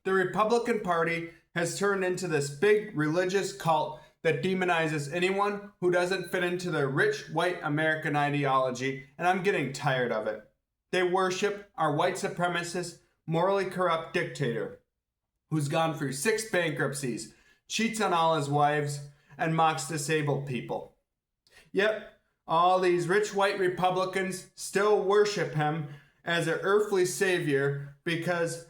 The Republican Party has turned into this big religious cult that demonizes anyone who doesn't fit into their rich white American ideology, and I'm getting tired of it. They worship our white supremacist, morally corrupt dictator who's gone through 6 bankruptcies, cheats on all his wives, and mocks disabled people. Yep, all these rich white Republicans still worship him as an earthly savior because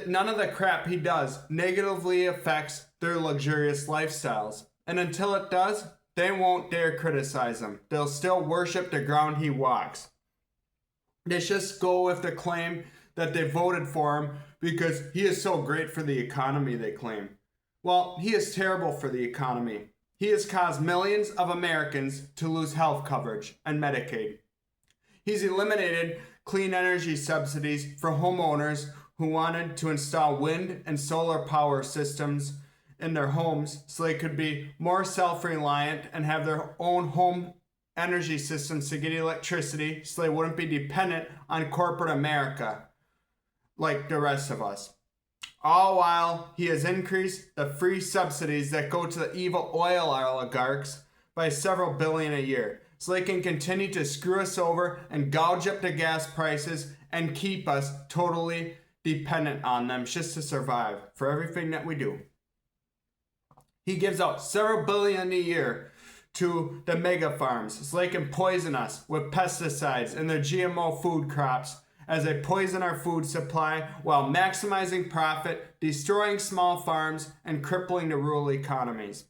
none of the crap he does negatively affects their luxurious lifestyles. And until it does, they won't dare criticize him. They'll still worship the ground he walks. They just go with the claim that they voted for him because he is so great for the economy, they claim. Well, he is terrible for the economy. He has caused millions of Americans to lose health coverage and Medicaid. He's eliminated clean energy subsidies for homeowners who wanted to install wind and solar power systems in their homes so they could be more self-reliant and have their own home energy systems to get electricity so they wouldn't be dependent on corporate America like the rest of us. All while he has increased the free subsidies that go to the evil oil oligarchs by several billion a year so they can continue to screw us over and gouge up the gas prices and keep us totally dependent on them just to survive for everything that we do. He gives out several billion a year to the mega farms so they can poison us with pesticides and their GMO food crops as they poison our food supply while maximizing profit, destroying small farms, and crippling the rural economies.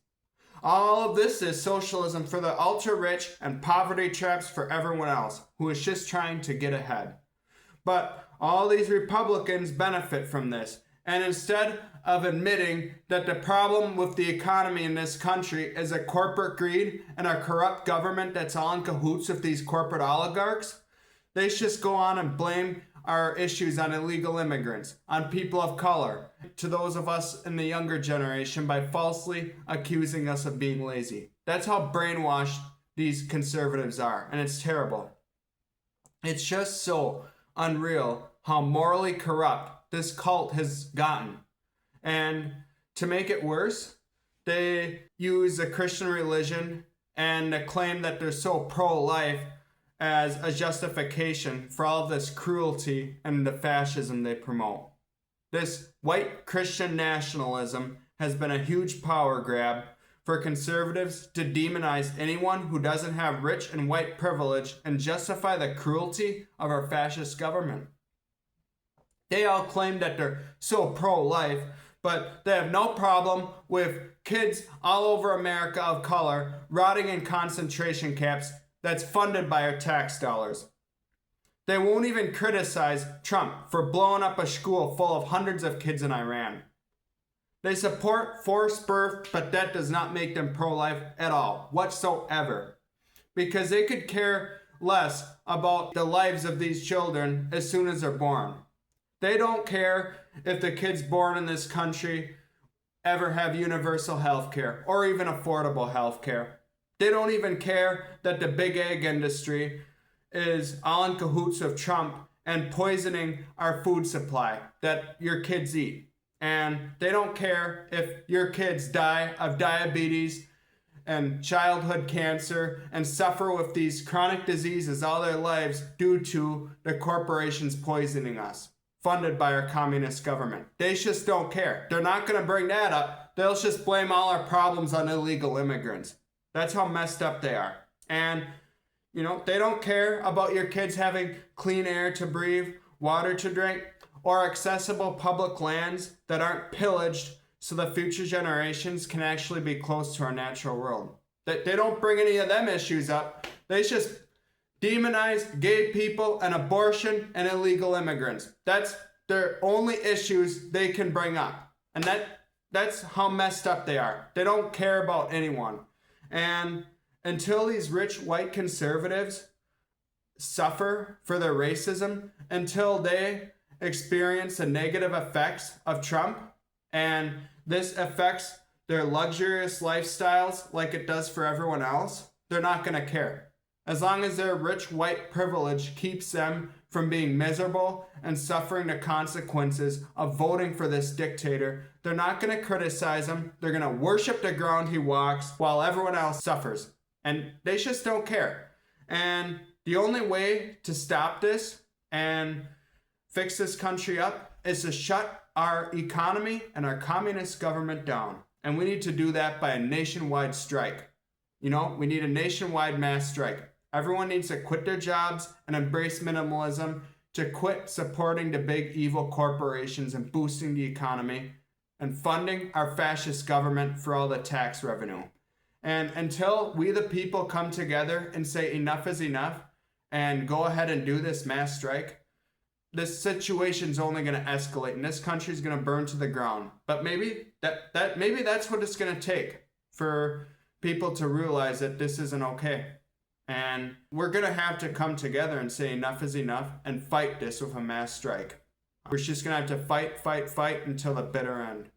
All of this is socialism for the ultra-rich and poverty traps for everyone else who is just trying to get ahead. But all these Republicans benefit from this, and instead of admitting that the problem with the economy in this country is a corporate greed and a corrupt government that's all in cahoots with these corporate oligarchs, they just go on and blame our issues on illegal immigrants, on people of color, to those of us in the younger generation by falsely accusing us of being lazy. That's how brainwashed these conservatives are, and it's terrible. It's just so unreal how morally corrupt this cult has gotten. And to make it worse, they use the Christian religion and the claim that they're so pro-life as a justification for all of this cruelty and the fascism they promote. This white Christian nationalism has been a huge power grab for conservatives to demonize anyone who doesn't have rich and white privilege and justify the cruelty of our fascist government. They all claim that they're so pro-life, but they have no problem with kids all over America of color rotting in concentration camps that's funded by our tax dollars. They won't even criticize Trump for blowing up a school full of hundreds of kids in Iran. They support forced birth, but that does not make them pro-life at all, whatsoever. Because they could care less about the lives of these children as soon as they're born. They don't care if the kids born in this country ever have universal health care or even affordable health care. They don't even care that the big egg industry is all in cahoots with Trump and poisoning our food supply that your kids eat. And they don't care if your kids die of diabetes and childhood cancer and suffer with these chronic diseases all their lives due to the corporations poisoning us, funded by our communist government. They just don't care. They're not going to bring that up. They'll just blame all our problems on illegal immigrants. That's how messed up they are. And, they don't care about your kids having clean air to breathe, water to drink, or accessible public lands that aren't pillaged so the future generations can actually be close to our natural world. They don't bring any of them issues up. They just demonize gay people and abortion and illegal immigrants. That's their only issues they can bring up. And that's how messed up they are. They don't care about anyone. And until these rich white conservatives suffer for their racism, until they experience the negative effects of Trump, and this affects their luxurious lifestyles like it does for everyone else, they're not going to care. As long as their rich white privilege keeps them from being miserable and suffering the consequences of voting for this dictator, they're not going to criticize him. They're going to worship the ground he walks while everyone else suffers. And they just don't care. And the only way to stop this and fix this country up is to shut our economy and our communist government down. And we need to do that by a nationwide strike. You know, we need a nationwide mass strike. Everyone needs to quit their jobs and embrace minimalism, to quit supporting the big evil corporations and boosting the economy and funding our fascist government for all the tax revenue. And until we the people come together and say enough is enough and go ahead and do this mass strike, this situation's only going to escalate and this country's going to burn to the ground. But maybe that's what it's going to take for people to realize that this isn't okay. And we're going to have to come together and say enough is enough and fight this with a mass strike. We're just going to have to fight until the bitter end.